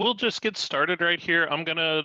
we'll just get started right here. I'm gonna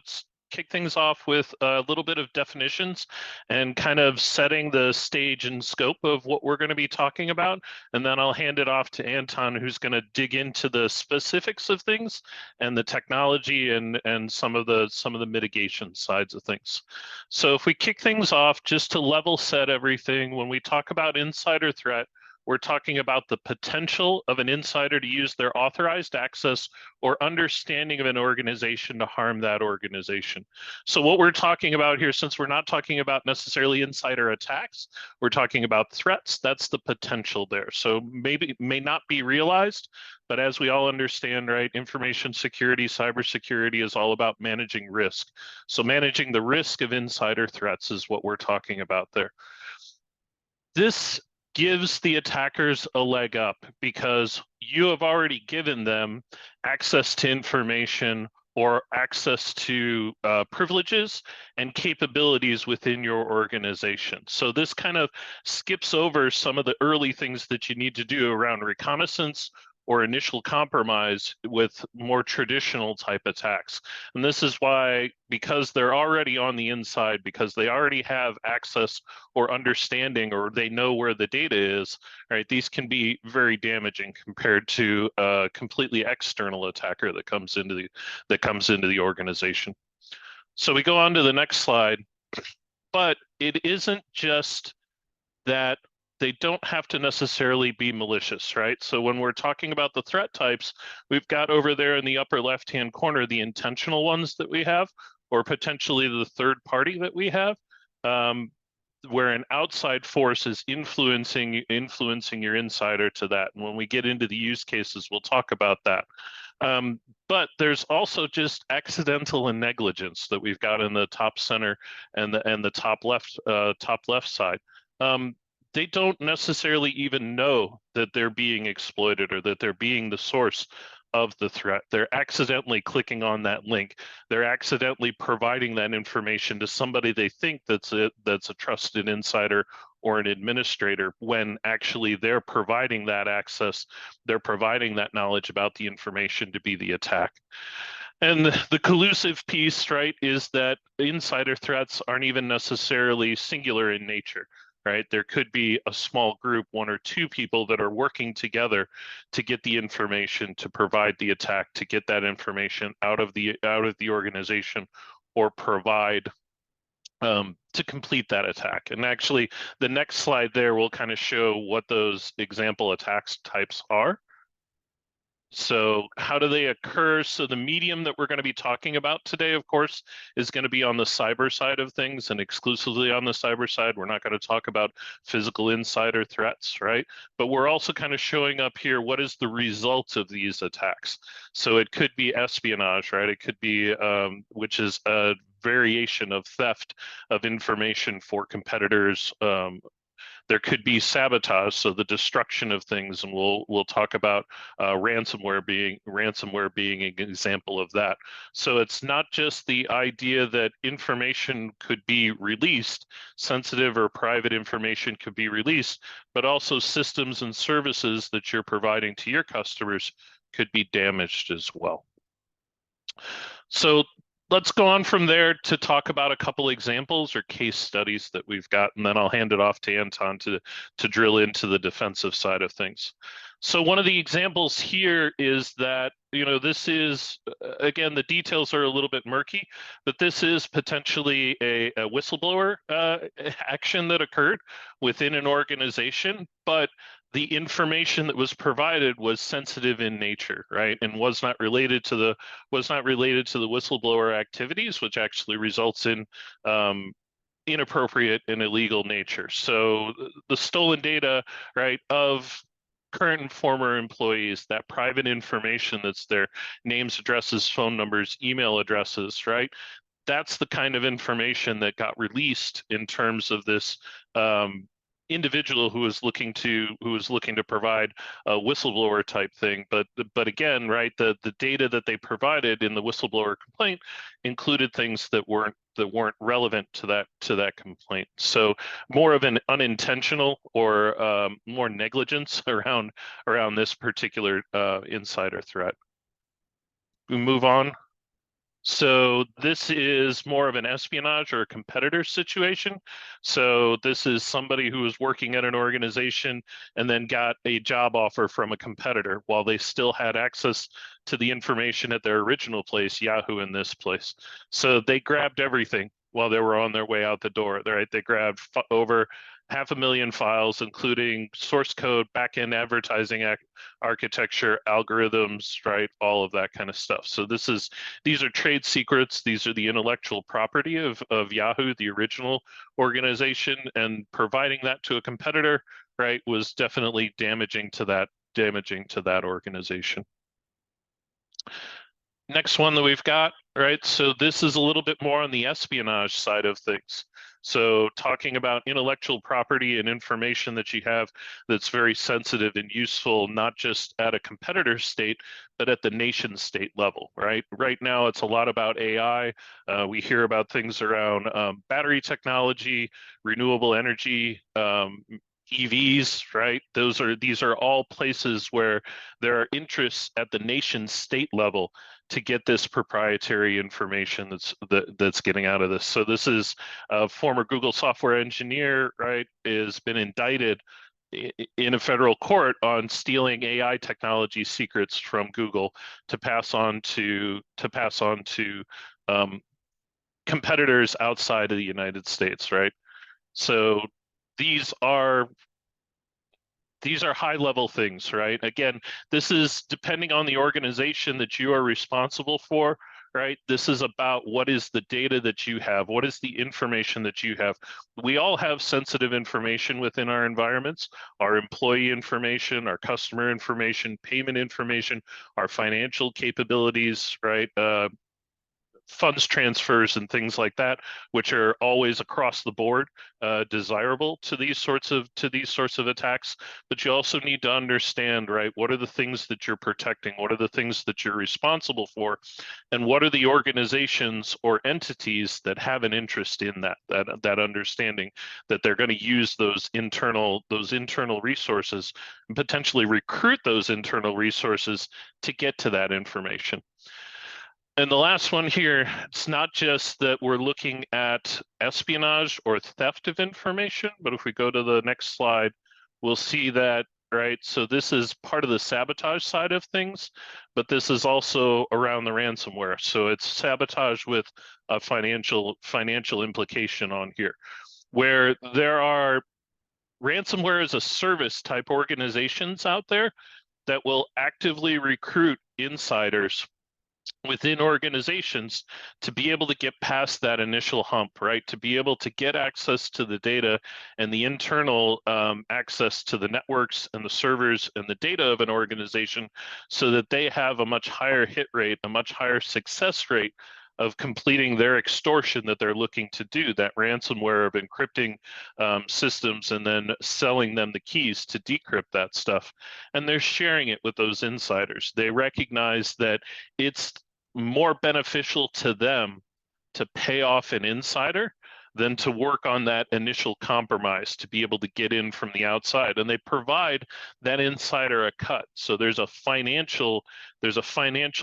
kick things off with a little bit of definitions and kind of setting the stage and scope of what we're going to be talking about. And then I'll hand it off to Anton, who's going to dig into the specifics of things and the technology and some of the mitigation sides of things. So if we kick things off, just to level set everything, when we talk about insider threat, we're talking about the potential of an insider to use their authorized access or understanding of an organization to harm that organization. So what we're talking about here, since we're not talking about necessarily insider attacks, we're talking about threats. That's the potential there. So maybe it may not be realized, but as we all understand, right, information security, cybersecurity is all about managing risk. So managing the risk of insider threats is what we're talking about there. This gives the attackers a leg up because you have already given them access to information or access to privileges and capabilities within your organization. So this kind of skips over some of the early things that you need to do around reconnaissance or initial compromise with more traditional type attacks. And this is why, because they're already on the inside, because they already have access or understanding, or they know where the data is, right? These can be very damaging compared to a completely external attacker that comes into the organization. So we go on to the next slide, but it isn't just that they don't have to necessarily be malicious, right? So when we're talking about the threat types, we've got over there in the upper left-hand corner the intentional ones that we have, or potentially the third party that we have, where an outside force is influencing your insider to that. And when we get into the use cases, we'll talk about that. But there's also just accidental and negligence that we've got in the top center and the top left side. They don't necessarily even know that they're being exploited or that they're being the source of the threat. They're accidentally clicking on that link. They're accidentally providing that information to somebody they think that's a trusted insider or an administrator, when actually they're providing that access, they're providing that knowledge about the information to be the attack. And the collusive piece, right, is that insider threats aren't even necessarily singular in nature, right? There could be a small group, one or two people that are working together to get the information, to provide the attack, to get that information out of the organization, or provide to complete that attack. And actually, the next slide there will kind of show what those example attacks types are. So how do they occur? So the medium that we're going to be talking about today, of course, is going to be on the cyber side of things, and exclusively on the cyber side. We're not going to talk about physical insider threats, right? But we're also kind of showing up here what is the result of these attacks. So it could be espionage, right? It could be, which is a variation of theft of information for competitors. There could be sabotage, so the destruction of things, and we'll talk about ransomware being an example of that. So it's not just the idea that information could be released, sensitive or private information could be released, but also systems and services that you're providing to your customers could be damaged as well. So let's go on from there to talk about a couple examples or case studies that we've got, and then I'll hand it off to Anton to drill into the defensive side of things. So one of the examples here is that, this is, again, the details are a little bit murky, but this is potentially a whistleblower action that occurred within an organization, but the information that was provided was sensitive in nature, right, and was not related to the whistleblower activities, which actually results in inappropriate and illegal nature. So the stolen data, right, of current and former employees, that private information that's their names, addresses, phone numbers, email addresses, right? That's the kind of information that got released in terms of this individual who was looking to provide a whistleblower type thing. But again, right, the data that they provided in the whistleblower complaint included things that weren't relevant to that complaint. So more of an unintentional or more negligence around this particular insider threat. We move on. So this is more of an espionage or a competitor situation. So this is somebody who was working at an organization and then got a job offer from a competitor while they still had access to the information at their original place, Yahoo in this place. So they grabbed everything while they were on their way out the door, right? They grabbed over 500,000 files, including source code, backend advertising architecture, algorithms, right? All of that kind of stuff. So these are trade secrets. These are the intellectual property of Yahoo, the original organization, and providing that to a competitor, right, was definitely damaging to that organization. Next one that we've got, right? So this is a little bit more on the espionage side of things. So talking about intellectual property and information that you have that's very sensitive and useful, not just at a competitor state, but at the nation state level, right? Right now, it's a lot about AI. We hear about things around battery technology, renewable energy, EVs, right? These are all places where there are interests at the nation state level to get this proprietary information that's getting out of this. So this is a former Google software engineer, right, has been indicted in a federal court on stealing AI technology secrets from Google to pass on to competitors outside of the United States, right? So these are these are high level things, right? Again, this is depending on the organization that you are responsible for, right? This is about what is the data that you have, what is the information that you have. We all have sensitive information within our environments, our employee information, our customer information, payment information, our financial capabilities, right? Funds transfers and things like that, which are always across the board desirable to these sorts of attacks. But you also need to understand, right, what are the things that you're protecting, what are the things that you're responsible for, and what are the organizations or entities that have an interest in that understanding that they're going to use those internal resources and potentially recruit those internal resources to get to that information. And the last one here, it's not just that we're looking at espionage or theft of information, but if we go to the next slide, we'll see that, right? So this is part of the sabotage side of things, but this is also around the ransomware. So it's sabotage with a financial implication on here, where there are ransomware as a service type organizations out there that will actively recruit insiders within organizations to be able to get past that initial hump, right? To be able to get access to the data and the internal access to the networks and the servers and the data of an organization so that they have a much higher hit rate, a much higher success rate of completing their extortion that they're looking to do, that ransomware of encrypting systems and then selling them the keys to decrypt that stuff. And they're sharing it with those insiders. They recognize that it's more beneficial to them to pay off an insider than to work on that initial compromise to be able to get in from the outside. And they provide that insider a cut. So there's a financial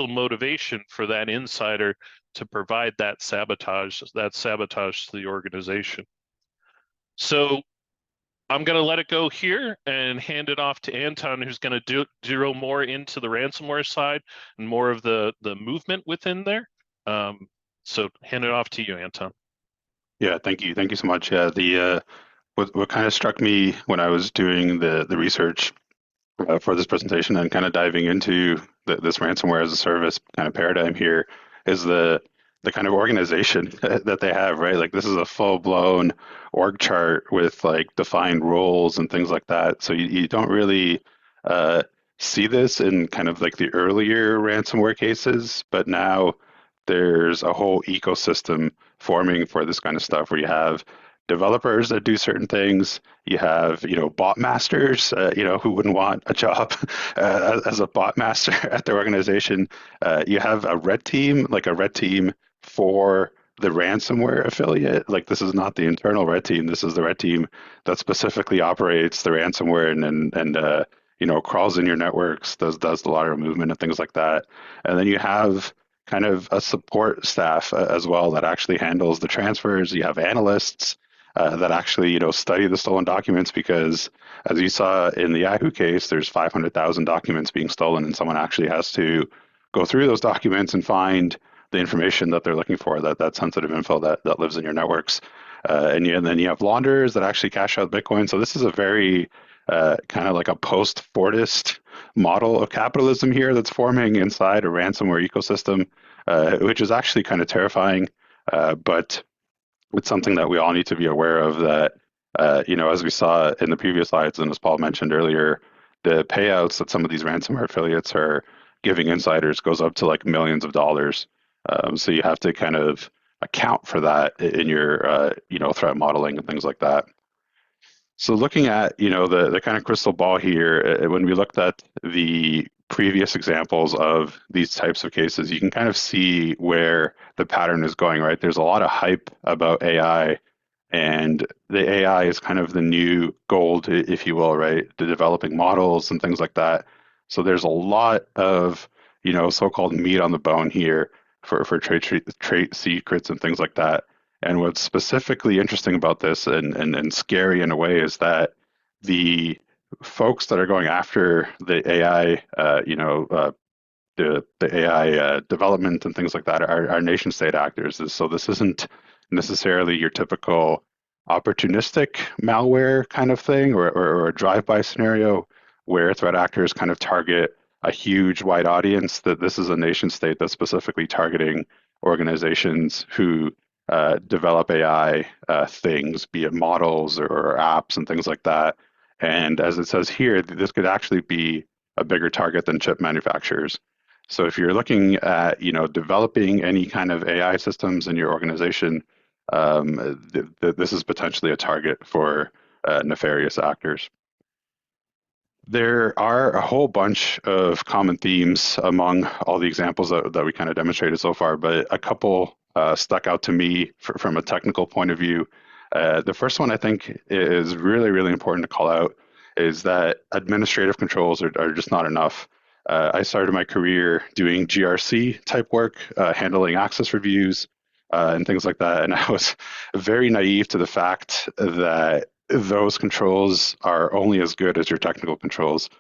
motivation for that insider to provide that sabotage to the organization. So I'm going to let it go here and hand it off to Anton, who's going to drill more into the ransomware side and more of the movement within there. So hand it off to you, Anton. Yeah, thank you so much. Yeah, the what kind of struck me when I was doing the research for this presentation and kind of diving into this ransomware as a service kind of paradigm here is the kind of organization that they have, right? Like this is a full-blown org chart with like defined roles and things like that. So you don't really see this in kind of like the earlier ransomware cases, but now there's a whole ecosystem forming for this kind of stuff where you have developers that do certain things. You have, bot masters, who wouldn't want a job as a bot master at their organization. You have a red team, like a red team for the ransomware affiliate. Like this is not the internal red team. This is the red team that specifically operates the ransomware and crawls in your networks, does the lateral movement and things like that. And then you have kind of a support staff as well that actually handles the transfers. You have analysts that actually, study the stolen documents because, as you saw in the Yahoo case, there's 500,000 documents being stolen, and someone actually has to go through those documents and find the information that they're looking for, that sensitive info that lives in your networks. And then you have launderers that actually cash out Bitcoin. So this is a very kind of like a post-Fordist model of capitalism here that's forming inside a ransomware ecosystem, which is actually kind of terrifying. But it's something that we all need to be aware of that, as we saw in the previous slides and as Paul mentioned earlier, the payouts that some of these ransomware affiliates are giving insiders goes up to like millions of dollars. So you have to kind of account for that in your, threat modeling and things like that. So looking at, the kind of crystal ball here, when we looked at the previous examples of these types of cases, you can kind of see where the pattern is going, right? There's a lot of hype about AI, and the AI is kind of the new gold, if you will, right? The developing models and things like that. So there's a lot of, so-called meat on the bone here for trade secrets and things like that. And what's specifically interesting about this and scary in a way is that the folks that are going after the AI, the AI development and things like that are nation state actors. So this isn't necessarily your typical opportunistic malware kind of thing or a drive-by scenario where threat actors kind of target a huge wide audience. That this is a nation state that's specifically targeting organizations who develop AI things, be it models or apps and things like that. And as it says here, this could actually be a bigger target than chip manufacturers. So if you're looking at, developing any kind of AI systems in your organization, this is potentially a target for nefarious actors. There are a whole bunch of common themes among all the examples that we kind of demonstrated so far, but a couple stuck out to me from a technical point of view. The first one I think is really, really important to call out is that administrative controls are just not enough. I started my career doing GRC type work, handling access reviews and things like that. And I was very naive to the fact that those controls are only as good as your technical controls.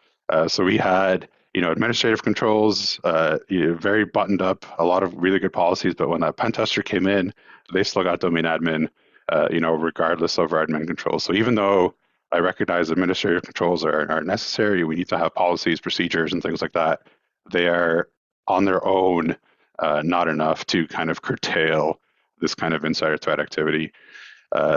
So we had, administrative controls, very buttoned up, a lot of really good policies. But when that pen tester came in, they still got domain admin, regardless of our admin controls. So even though I recognize administrative controls are necessary, we need to have policies, procedures, and things like that. They are on their own not enough to kind of curtail this kind of insider threat activity.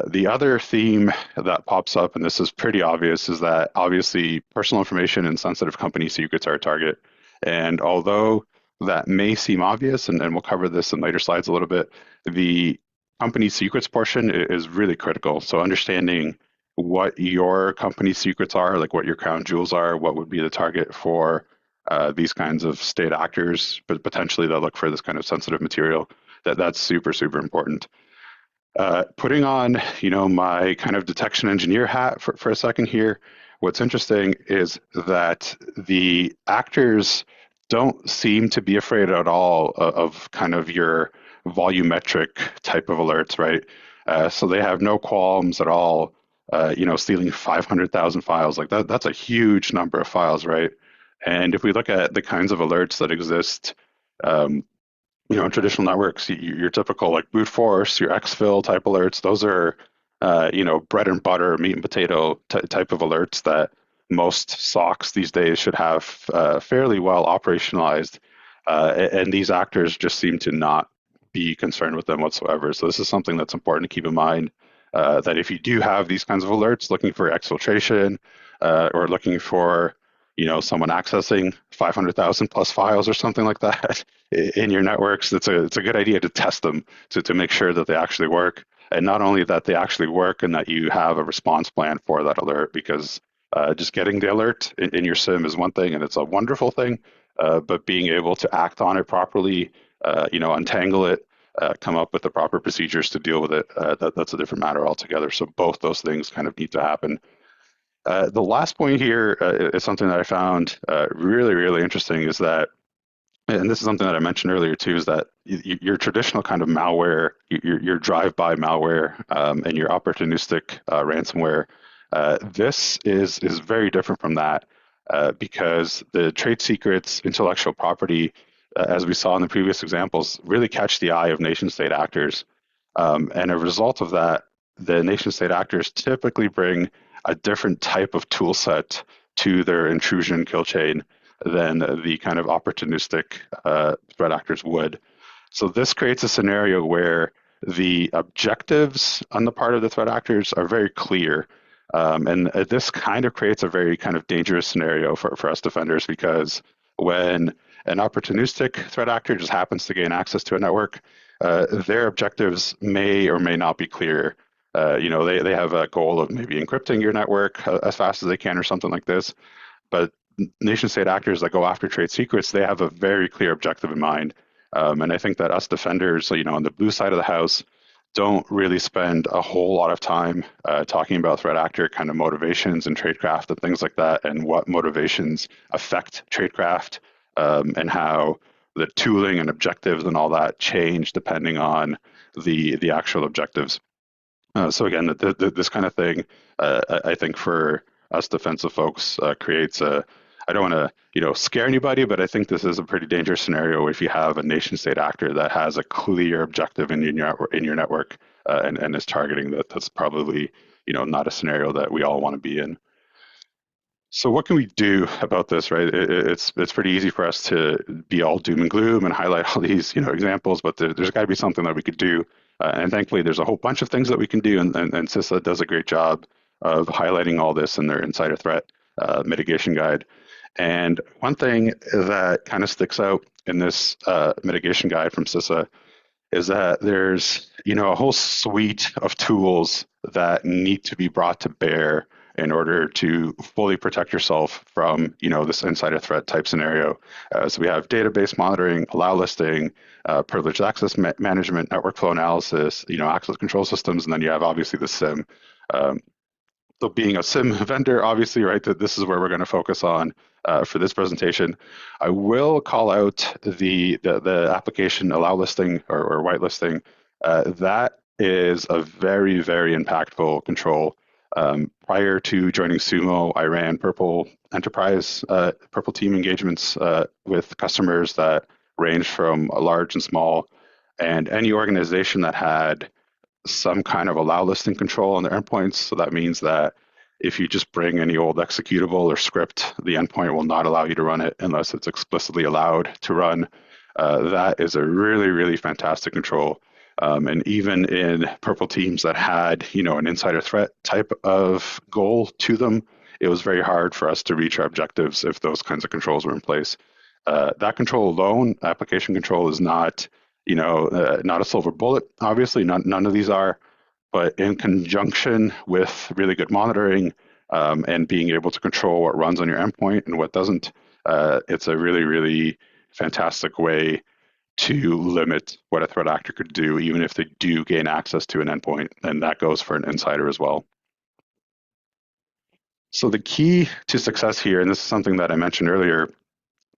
The other theme that pops up, and this is pretty obvious, is that obviously personal information and sensitive company secrets are a target. And although that may seem obvious, and we'll cover this in later slides a little bit, the company secrets portion is really critical. So understanding what your company secrets are, like what your crown jewels are, what would be the target for these kinds of state actors, but potentially they'll look for this kind of sensitive material. That's super, super important. Putting on, my kind of detection engineer hat for a second here, what's interesting is that the actors don't seem to be afraid at all of kind of your volumetric type of alerts, right? So they have no qualms at all, stealing 500,000 files. Like that's a huge number of files, right? And if we look at the kinds of alerts that exist, in traditional networks, your typical like brute force, your exfil type alerts, those are, bread and butter, meat and potato type of alerts that most SOCs these days should have fairly well operationalized. And these actors just seem to not be concerned with them whatsoever. So this is something that's important to keep in mind, that if you do have these kinds of alerts looking for exfiltration or looking for, someone accessing 500,000 plus files or something like that in your networks, it's a good idea to test them to make sure that they actually work. And not only that they actually work and that you have a response plan for that alert, because just getting the alert in your SIEM is one thing and it's a wonderful thing, but being able to act on it properly, untangle it, come up with the proper procedures to deal with it, that's a different matter altogether. So both those things kind of need to happen. The last point here is something that I found really, really interesting, is that and this is something that I mentioned earlier too, is that your traditional kind of malware, your drive-by malware, and your opportunistic ransomware, this is very different from that because the trade secrets, intellectual property, as we saw in the previous examples, really catch the eye of nation-state actors. And a result of that, the nation-state actors typically bring a different type of tool set to their intrusion kill chain than the kind of opportunistic threat actors would. So this creates a scenario where the objectives on the part of the threat actors are very clear. And this kind of creates a very kind of dangerous scenario for us defenders because when an opportunistic threat actor just happens to gain access to a network, their objectives may or may not be clear. They have a goal of maybe encrypting your network as fast as they can or something like this. But nation state actors that go after trade secrets, they have a very clear objective in mind. And I think that us defenders, on the blue side of the house, don't really spend a whole lot of time talking about threat actor kind of motivations and tradecraft and things like that, and what motivations affect tradecraft, and how the tooling and objectives and all that change depending on the actual objectives. So again, this kind of thing, I think for us defensive folks creates a. I don't want to, scare anybody, but I think this is a pretty dangerous scenario if you have a nation-state actor that has a clear objective in your network and is targeting that. That's probably, not a scenario that we all want to be in. So what can we do about this, right? It's pretty easy for us to be all doom and gloom and highlight all these examples, but there's got to be something that we could do. And thankfully, there's a whole bunch of things that we can do, and CISA does a great job of highlighting all this in their insider threat mitigation guide. And one thing that kind of sticks out in this mitigation guide from CISA is that there's a whole suite of tools that need to be brought to bear in order to fully protect yourself from this insider threat type scenario. So we have database monitoring, allow listing, privileged access management, network flow analysis, access control systems, and then you have obviously the SIEM. So being a SIEM vendor, obviously, right, that this is where we're going to focus on for this presentation. I will call out the application allow listing or whitelisting. That is a very, very impactful control. Prior to joining Sumo, I ran Purple Enterprise, Purple Team engagements with customers that range from large and small, and any organization that had some kind of allow listing control on their endpoints. So that means that if you just bring any old executable or script, the endpoint will not allow you to run it unless it's explicitly allowed to run. That is a really, really fantastic control. And even in purple teams that had, an insider threat type of goal to them, it was very hard for us to reach our objectives if those kinds of controls were in place. That control alone, application control, is not not a silver bullet, obviously, none of these are, but in conjunction with really good monitoring and being able to control what runs on your endpoint and what doesn't, it's a really, really fantastic way to limit what a threat actor could do, even if they do gain access to an endpoint, and that goes for an insider as well. So the key to success here, and this is something that I mentioned earlier,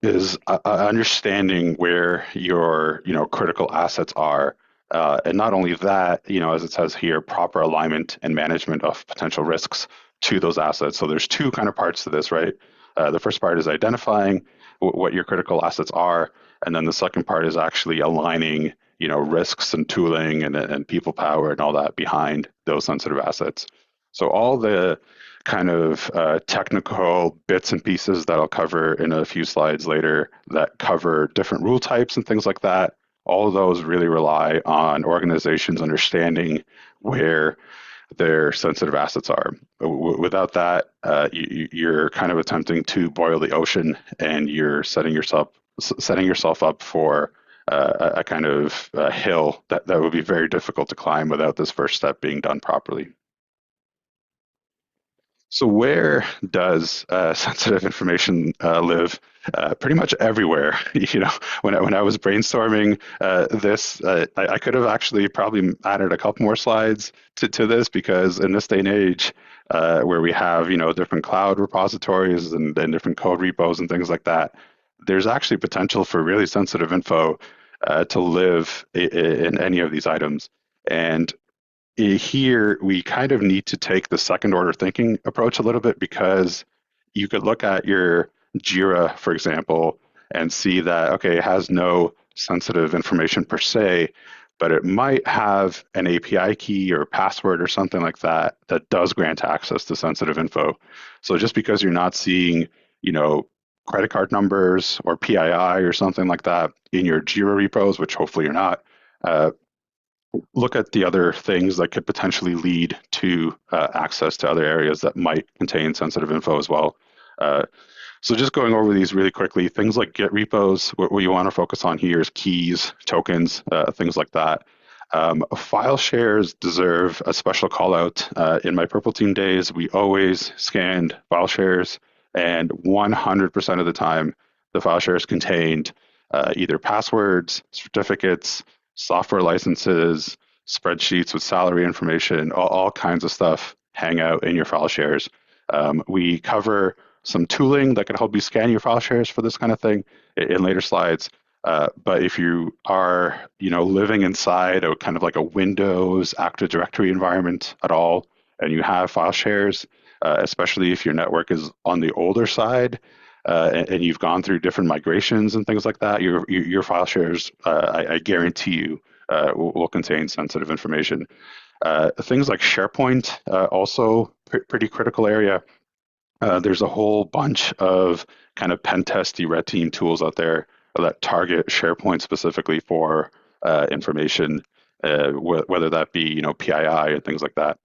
is understanding where your critical assets are, and not only that, as it says here, proper alignment and management of potential risks to those assets. So there's two kind of parts to this, right? The first part is identifying what your critical assets are, and then the second part is actually aligning risks and tooling and people power and all that behind those sensitive assets. So all the kind of technical bits and pieces that I'll cover in a few slides later that cover different rule types and things like that, all of those really rely on organizations understanding where their sensitive assets are. Without that, you're kind of attempting to boil the ocean, and you're setting yourself up for a kind of hill that would be very difficult to climb without this first step being done properly. So where does sensitive information live? Pretty much everywhere. When I was brainstorming this, I could have actually probably added a couple more slides to this, because in this day and age, where we have different cloud repositories and different code repos and things like that, there's actually potential for really sensitive info to live in any of these items. And here we kind of need to take the second order thinking approach a little bit, because you could look at your Jira, for example, and see that, okay, it has no sensitive information per se, but it might have an API key or password or something like that that does grant access to sensitive info. So just because you're not seeing, you know, credit card numbers or PII or something like that in your Jira repos, which hopefully you're not, look at the other things that could potentially lead to access to other areas that might contain sensitive info as well. So just going over these really quickly, things like Git repos, what you want to focus on here is keys, tokens, things like that. File shares deserve a special call out. In my Purple Team days, we always scanned file shares, and 100% of the time, the file shares contained either passwords, certificates, software licenses, spreadsheets with salary information, all kinds of stuff hang out in your file shares. We cover some tooling that can help you scan your file shares for this kind of thing in later slides. But if you are, living inside a kind of like a Windows Active Directory environment at all, and you have file shares, especially if your network is on the older side, and you've gone through different migrations and things like that, your file shares, I guarantee you, will contain sensitive information. Things like SharePoint, also pretty critical area. There's a whole bunch of kind of pen testy red team tools out there that target SharePoint specifically for information, whether that be PII and things like that.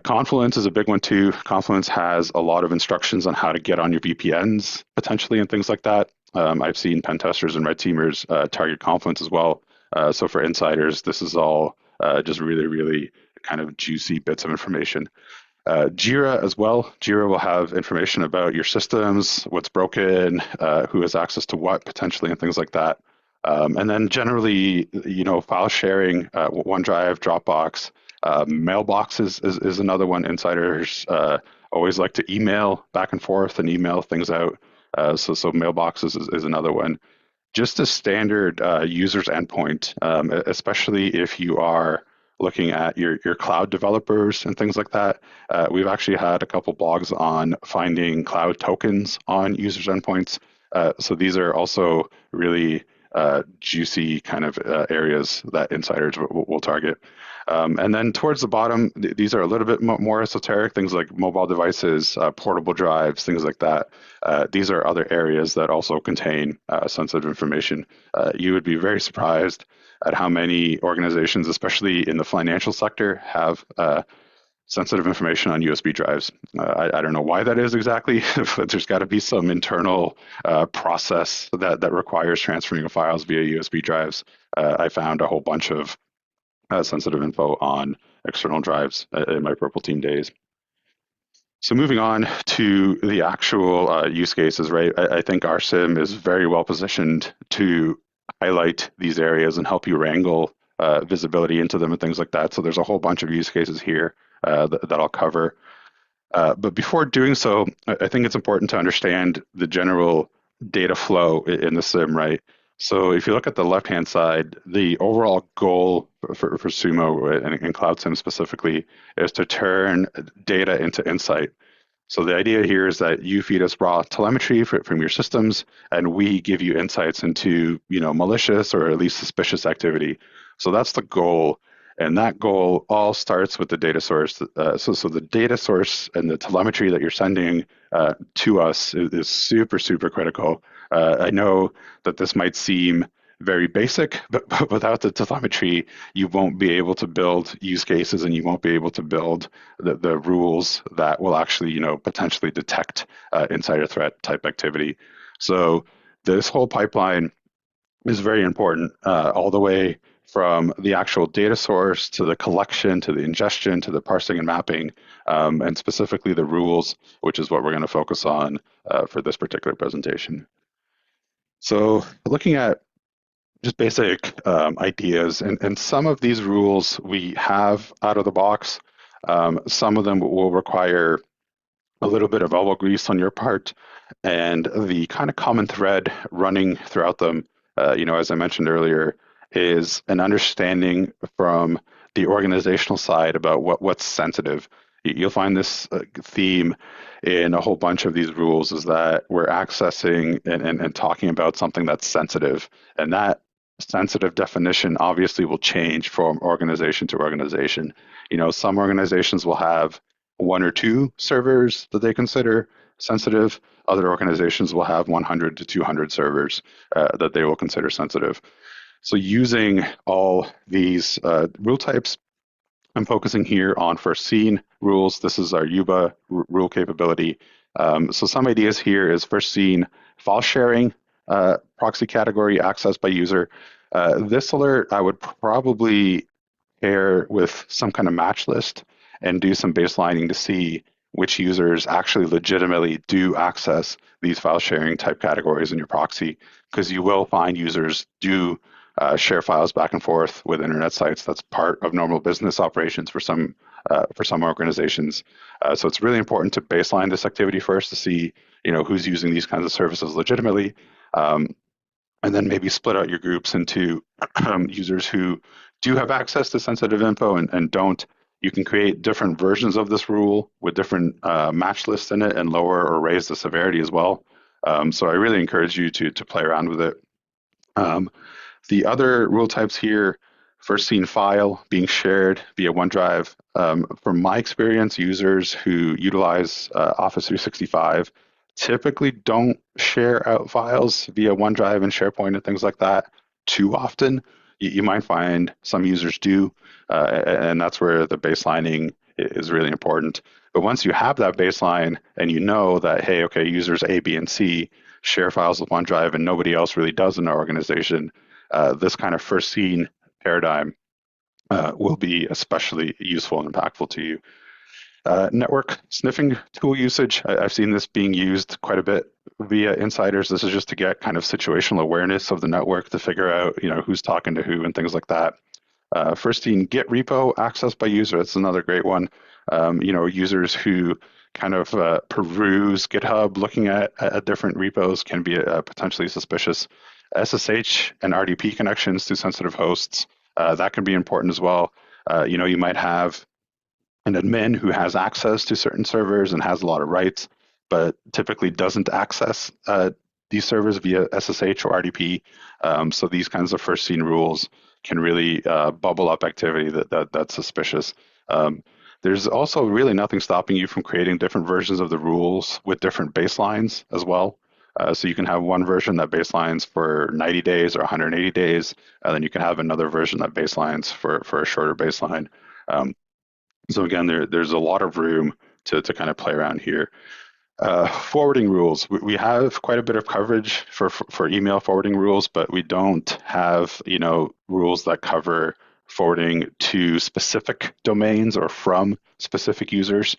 Confluence is a big one too. Confluence has a lot of instructions on how to get on your VPNs potentially and things like that. I've seen pen testers and red teamers target Confluence as well. So for insiders, this is all just really, really kind of juicy bits of information. Jira as well. Jira will have information about your systems, what's broken, who has access to what potentially, and things like that. And then generally, file sharing, OneDrive, Dropbox, Mailbox is another one. Insiders always like to email back and forth and email things out. So Mailbox is another one. Just a standard user's endpoint, especially if you are looking at your cloud developers and things like that. We've actually had a couple blogs on finding cloud tokens on users' endpoints. So these are also really juicy kind of areas that insiders will target. And then towards the bottom, these are a little bit more esoteric, things like mobile devices, portable drives, things like that. These are other areas that also contain sensitive information. You would be very surprised at how many organizations, especially in the financial sector, have sensitive information on USB drives. I don't know why that is exactly, but there's got to be some internal process that requires transferring of files via USB drives. I found a whole bunch of sensitive info on external drives in my Purple Team days. So moving on to the actual use cases, right? I think our SIEM is very well positioned to highlight these areas and help you wrangle visibility into them and things like that. So there's a whole bunch of use cases here that I'll cover. But before doing so, I think it's important to understand the general data flow in the SIEM, right? So if you look at the left-hand side, the overall goal for Sumo and Cloud SIEM specifically is to turn data into insight. So the idea here is that you feed us raw telemetry from your systems, and we give you insights into malicious or at least suspicious activity. So that's the goal. And that goal all starts with the data source. So the data source and the telemetry that you're sending to us is super, super critical. I know that this might seem very basic, but without the telemetry, you won't be able to build use cases, and you won't be able to build the rules that will actually, potentially detect insider threat type activity. So this whole pipeline is very important, all the way from the actual data source to the collection, to the ingestion, to the parsing and mapping, and specifically the rules, which is what we're going to focus on for this particular presentation. So looking at just basic ideas, and some of these rules we have out of the box. Some of them will require a little bit of elbow grease on your part, and the kind of common thread running throughout them, as I mentioned earlier, is an understanding from the organizational side about what's sensitive. You'll find this theme in a whole bunch of these rules is that we're accessing and talking about something that's sensitive, and that sensitive definition obviously will change from organization to organization. Some organizations will have one or two servers that they consider sensitive. Other organizations will have 100 to 200 servers that they will consider sensitive. So using all these rule types, I'm focusing here on first seen rules. This is our UEBA rule capability. So some ideas here is first seen file sharing, proxy category access by user. This alert I would probably pair with some kind of match list and do some baselining to see which users actually legitimately do access these file sharing type categories in your proxy, because you will find users do share files back and forth with internet sites. That's part of normal business operations for some organizations. So it's really important to baseline this activity first to see who's using these kinds of services legitimately. And then maybe split out your groups into users who do have access to sensitive info and don't. You can create different versions of this rule with different match lists in it and lower or raise the severity as well. So I really encourage you to play around with it. The other rule types here, first seen file being shared via OneDrive. From my experience, users who utilize Office 365 typically don't share out files via OneDrive and SharePoint and things like that too often. You might find some users do, and that's where the baselining is really important. But once you have that baseline and you know that, hey, okay, users A, B, and C share files with OneDrive and nobody else really does in our organization, this kind of first seen paradigm will be especially useful and impactful to you. Network sniffing tool usage, I've seen this being used quite a bit via insiders. This is just to get kind of situational awareness of the network to figure out, who's talking to who and things like that. First seen Git repo access by user. That's another great one. Users who kind of peruse GitHub looking at different repos can be potentially suspicious. SSH and RDP connections to sensitive hosts, that can be important as well. You might have an admin who has access to certain servers and has a lot of rights, but typically doesn't access these servers via SSH or RDP. So these kinds of first seen rules can really bubble up activity that's suspicious. There's also really nothing stopping you from creating different versions of the rules with different baselines as well. So you can have one version that baselines for 90 days or 180 days, and then you can have another version that baselines for a shorter baseline. So again, there's a lot of room to kind of play around here. Forwarding rules. We have quite a bit of coverage for email forwarding rules, but we don't have rules that cover forwarding to specific domains or from specific users.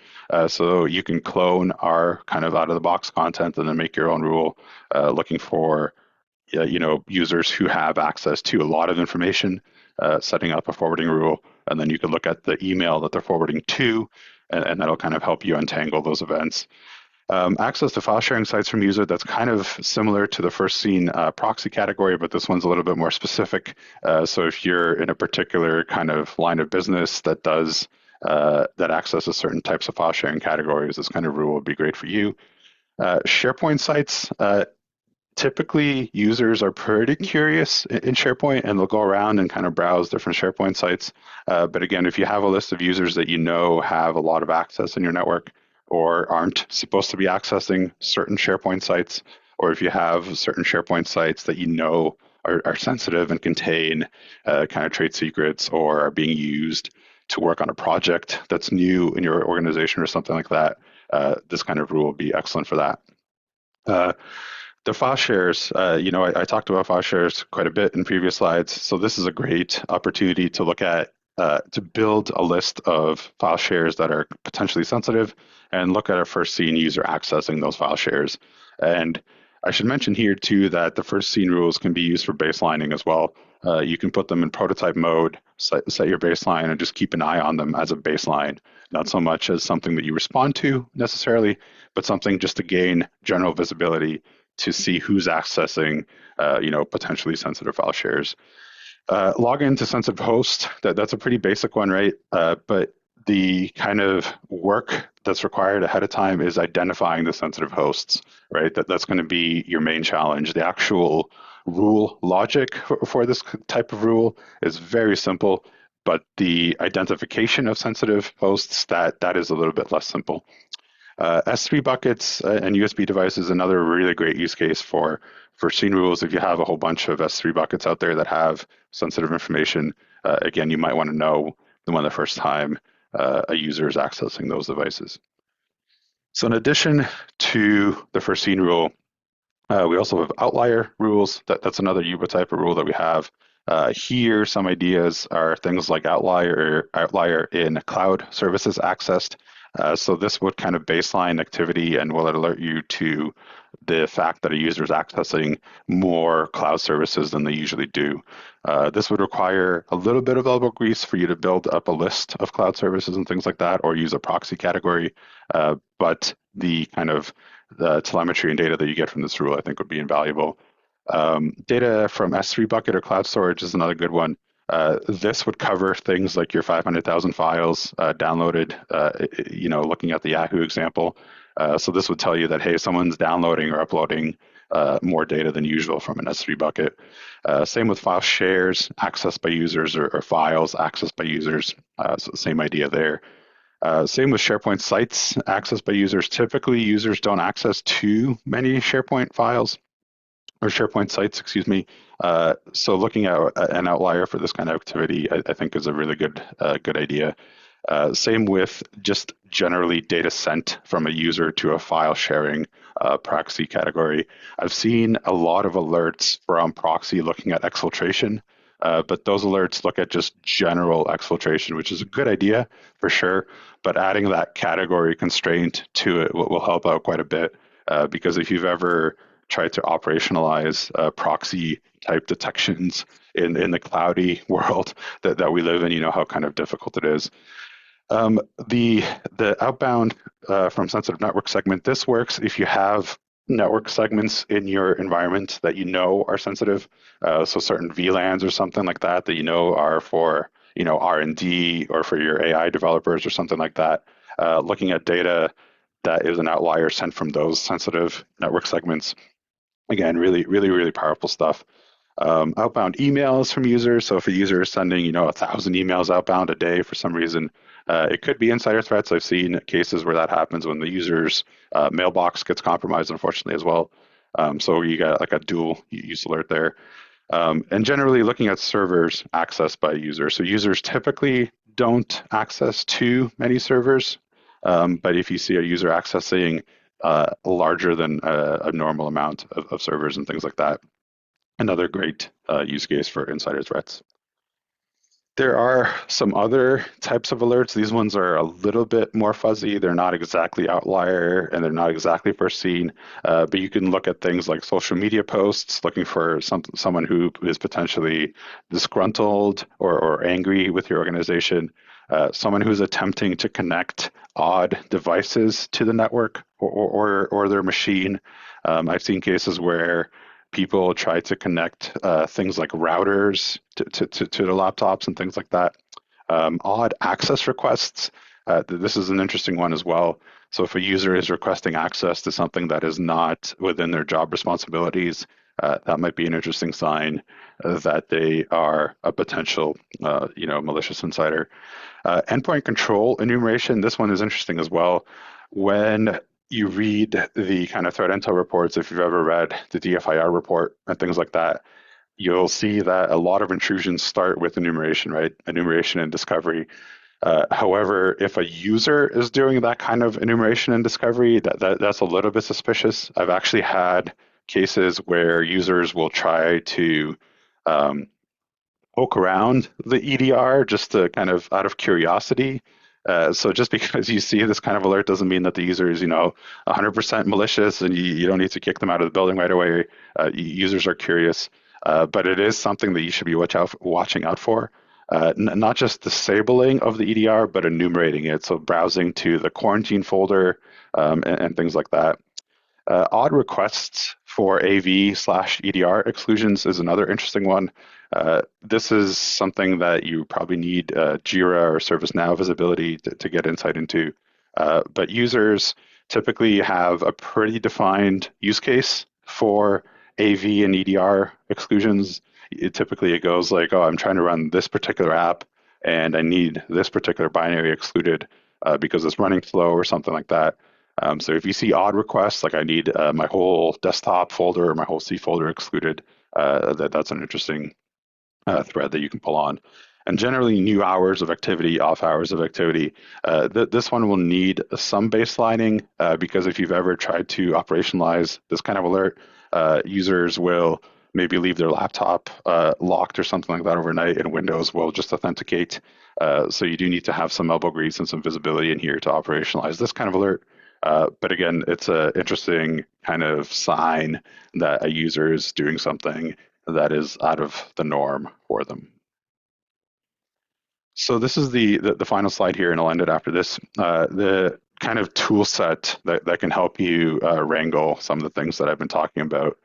So you can clone our kind of out of the box content and then make your own rule looking for users who have access to a lot of information, setting up a forwarding rule, and then you can look at the email that they're forwarding to, and that'll kind of help you untangle those events. Access to file sharing sites from user, that's kind of similar to the first seen proxy category, but this one's a little bit more specific. So if you're in a particular kind of line of business that does that accesses certain types of file sharing categories, this kind of rule would be great for you. SharePoint sites, typically users are pretty curious in SharePoint and they'll go around and kind of browse different SharePoint sites. But again, if you have a list of users that have a lot of access in your network or aren't supposed to be accessing certain SharePoint sites, or if you have certain SharePoint sites that are sensitive and contain kind of trade secrets or are being used to work on a project that's new in your organization or something like that, this kind of rule would be excellent for that. The file shares, I talked about file shares quite a bit in previous slides. So this is a great opportunity to look at, to build a list of file shares that are potentially sensitive and look at a first seen user accessing those file shares. And I should mention here too that the first seen rules can be used for baselining as well. you can put them in prototype mode, set your baseline, and just keep an eye on them as a baseline, not so much as something that you respond to necessarily, but something just to gain general visibility to see who's accessing, potentially sensitive file shares. Log into sensitive host, that's a pretty basic one, right? But the kind of work that's required ahead of time is identifying the sensitive hosts, right? That's going to be your main challenge. The actual rule logic for this type of rule is very simple, but the identification of sensitive hosts, that is a little bit less simple. S3 buckets and USB devices, another really great use case for SIEM rules. If you have a whole bunch of S3 buckets out there that have sensitive information, again, you might want to know when the first time a user is accessing those devices. So in addition to the first SIEM rule, we also have outlier rules. That's another UEBA type of rule that we have. Here, some ideas are things like outlier in cloud services accessed. So this would kind of baseline activity and will alert you to the fact that a user is accessing more cloud services than they usually do. This would require a little bit of elbow grease for you to build up a list of cloud services and things like that, or use a proxy category. But the kind of the telemetry and data that you get from this rule, I think, would be invaluable. Data from S3 bucket or cloud storage is another good one. This would cover things like your 500,000 files downloaded, looking at the Yahoo example. So this would tell you that, hey, someone's downloading or uploading more data than usual from an S3 bucket. Same with file shares, accessed by users, or files accessed by users. So same idea there. Same with SharePoint sites accessed by users. Typically, users don't access too many SharePoint files or SharePoint sites, excuse me. So looking at an outlier for this kind of activity, I think is a really good idea. Same with just generally data sent from a user to a file sharing proxy category. I've seen a lot of alerts from proxy looking at exfiltration, but those alerts look at just general exfiltration, which is a good idea for sure. But adding that category constraint to it will help out quite a bit, because if you've ever tried to operationalize proxy type detections in the cloudy world that we live in, you know how kind of difficult it is. The outbound from sensitive network segment, this works if you have network segments in your environment that you know are sensitive. So certain VLANs or something like that you know are for R&D or for your AI developers or something like that. Looking at data that is an outlier sent from those sensitive network segments. Again, really, really, really powerful stuff. Outbound emails from users. So if a user is sending, 1,000 emails outbound a day for some reason, it could be insider threats. I've seen cases where that happens when the user's mailbox gets compromised, unfortunately, as well. So you got like a dual use alert there. And generally looking at servers accessed by users. So users typically don't access too many servers, but if you see a user accessing larger than a normal amount of servers and things like that, another great use case for insider threats. There are some other types of alerts. These ones are a little bit more fuzzy. They're not exactly outlier and they're not exactly first seen, but you can look at things like social media posts, looking for someone who is potentially disgruntled or angry with your organization, someone who's attempting to connect odd devices to the network or their machine. I've seen cases where people try to connect things like routers to the laptops and things like that. Odd access requests. This is an interesting one as well. So if a user is requesting access to something that is not within their job responsibilities, that might be an interesting sign that they are a potential, malicious insider. Endpoint control enumeration. This one is interesting as well. When you read the kind of threat intel reports, if you've ever read the DFIR report and things like that, you'll see that a lot of intrusions start with enumeration, right? Enumeration and discovery. However, if a user is doing that kind of enumeration and discovery, that's a little bit suspicious. I've actually had cases where users will try to poke around the EDR just to kind of out of curiosity. So just because you see this kind of alert doesn't mean that the user is, 100% malicious and you don't need to kick them out of the building right away. Users are curious. but it is something that you should be watching out for. Not just disabling of the EDR, but enumerating it. So browsing to the quarantine folder and things like that. Odd requests for AV/EDR exclusions is another interesting one. This is something that you probably need Jira or ServiceNow visibility to get insight into. But users typically have a pretty defined use case for AV and EDR exclusions. Typically, it goes like, oh, I'm trying to run this particular app and I need this particular binary excluded because it's running slow or something like that. So if you see odd requests, like I need my whole desktop folder or my whole C folder excluded, that's an interesting thread that you can pull on. And generally, new hours of activity, off hours of activity. This one will need some baselining because if you've ever tried to operationalize this kind of alert, users will maybe leave their laptop locked or something like that overnight, and Windows will just authenticate. So you do need to have some elbow grease and some visibility in here to operationalize this kind of alert. But again, it's an interesting kind of sign that a user is doing something that is out of the norm for them. So this is the final slide here, and I'll end it after this. The kind of tool set that can help you wrangle some of the things that I've been talking about.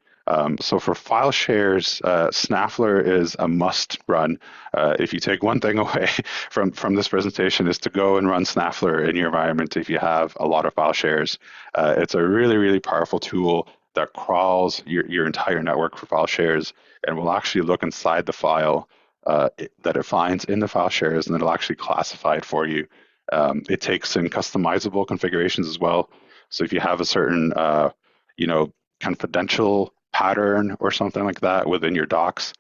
So for file shares, Snaffler is a must run. If you take one thing away from this presentation is to go and run Snaffler in your environment if you have a lot of file shares. It's a really, really powerful tool that crawls your entire network for file shares and will actually look inside the file that it finds in the file shares, and it'll actually classify it for you. It takes in customizable configurations as well. So if you have a certain, confidential pattern or something like that within your docs,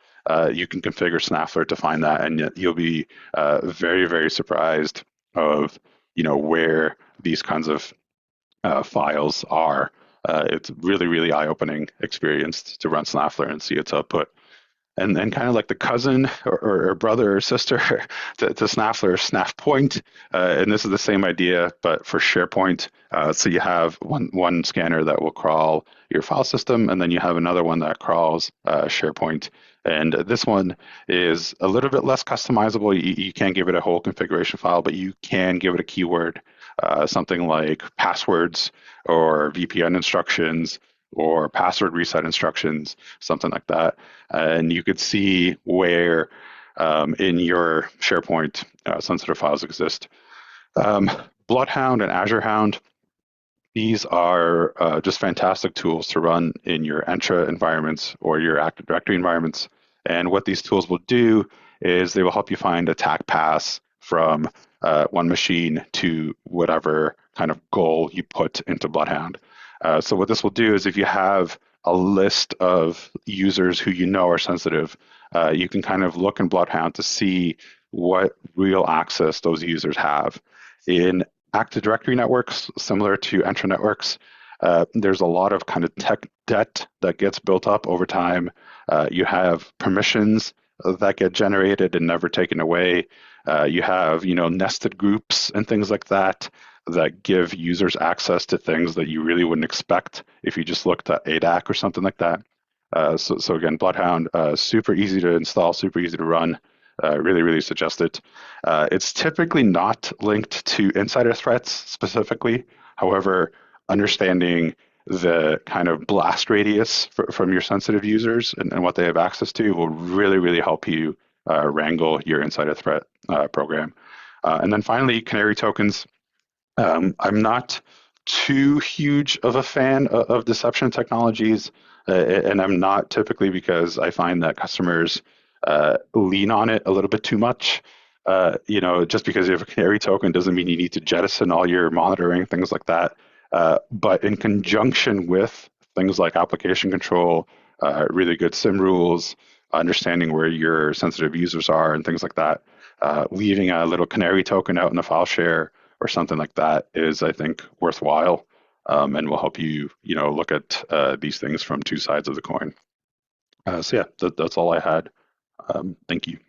you can configure Snaffler to find that, and you'll be very, very surprised of where these kinds of files are. It's really, really eye-opening experience to run Snaffler and see its output. And then kind of like the cousin or brother or sister to Snaffler, SnaffPoint. And this is the same idea, but for SharePoint. So you have one scanner that will crawl your file system, and then you have another one that crawls SharePoint. And this one is a little bit less customizable. You can't give it a whole configuration file, but you can give it a keyword, something like passwords or VPN instructions or password reset instructions, something like that. And you could see where in your SharePoint sensitive files exist. Bloodhound and Azure Hound, these are just fantastic tools to run in your Entra environments or your Active Directory environments. And what these tools will do is they will help you find attack paths from one machine to whatever kind of goal you put into Bloodhound. So what this will do is if you have a list of users who you know are sensitive, you can kind of look in Bloodhound to see what real access those users have. In Active Directory networks, similar to Entra networks, there's a lot of kind of tech debt that gets built up over time. You have permissions that get generated and never taken away. You have, nested groups and things like that that give users access to things that you really wouldn't expect if you just looked at ADAC or something like that. So again, Bloodhound, super easy to install, super easy to run. Really, really suggest it. It's typically not linked to insider threats specifically. However, understanding the kind of blast radius from your sensitive users and what they have access to will really, really help you wrangle your insider threat program. And then finally, canary tokens. I'm not too huge of a fan of deception technologies, and I'm not typically because I find that customers lean on it a little bit too much. Just because you have a canary token doesn't mean you need to jettison all your monitoring, things like that. But in conjunction with things like application control, really good SIEM rules, understanding where your sensitive users are and things like that, leaving a little canary token out in a file share or something like that is, I think, worthwhile and will help you, look at these things from two sides of the coin. So yeah, that's all I had. Thank you.